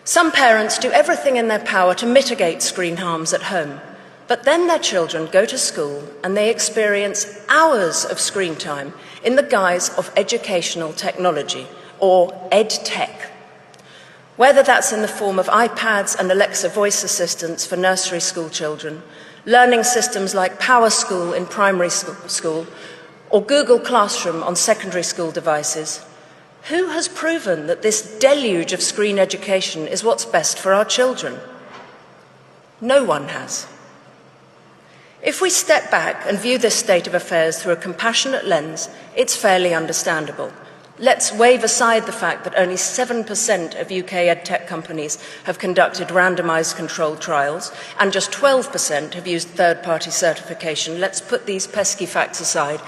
Some parents do everything in their power to mitigate screen harms at home, but then their children go to school and they experience hours of screen time in the guise of educational technology, or ed-tech. Whether that's in the form of iPads and Alexa voice assistants for nursery school children, learning systems like PowerSchool in primary school, or Google Classroom on secondary school devices, who has proven that this deluge of screen education is what's best for our children? No one has. If we step back and view this state of affairs through a compassionate lens, it's fairly understandable. Let's wave aside the fact that only 7% of UK edtech companies have conducted randomised controlled trials, and just 12% have used third-party certification. Let's put these pesky facts aside.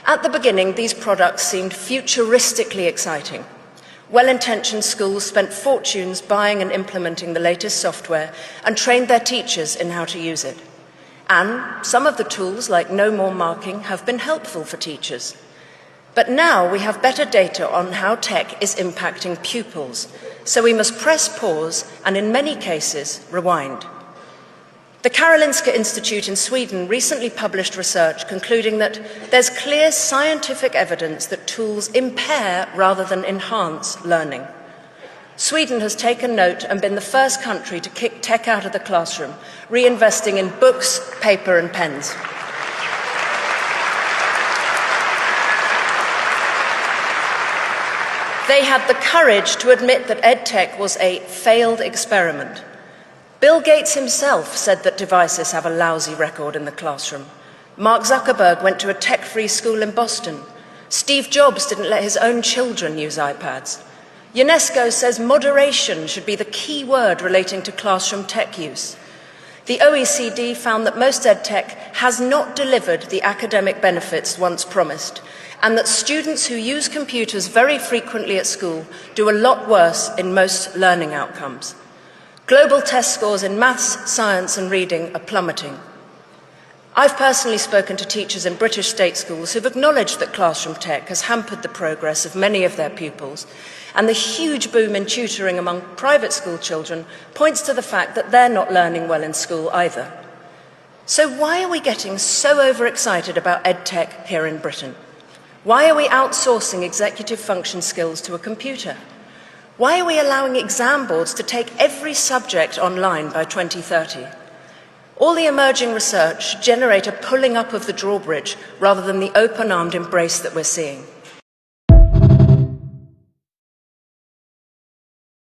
At the beginning, these products seemed futuristically exciting. Well-intentioned schools spent fortunes buying and implementing the latest software and trained their teachers in how to use it. And some of the tools, like no more marking, have been helpful for teachers. But now we have better data on how tech is impacting pupils, so we must press pause and, in many cases, rewind. The Karolinska Institute in Sweden recently published research concluding that there's clear scientific evidence that tools impair rather than enhance learning. Sweden has taken note and been the first country to kick tech out of the classroom, reinvesting in books, paper and pens. They had the courage to admit that EdTech was a failed experiment. Bill Gates himself said that devices have a lousy record in the classroom. Mark Zuckerberg went to a tech-free school in Boston. Steve Jobs didn't let his own children use iPads. UNESCO says moderation should be the key word relating to classroom tech use. The OECD found that most EdTech has not delivered the academic benefits once promised, and that students who use computers very frequently at school do a lot worse in most learning outcomes. Global test scores in maths, science and reading are plummeting. I've personally spoken to teachers in British state schools who've acknowledged that classroom tech has hampered the progress of many of their pupils, and the huge boom in tutoring among private school children points to the fact that they're not learning well in school either. So why are we getting so overexcited about EdTech here in Britain? Why are we outsourcing executive function skills to a computer? Why are we allowing exam boards to take every subject online by 2030? All the emerging research generate a pulling up of the drawbridge rather than the open-armed embrace that we're seeing.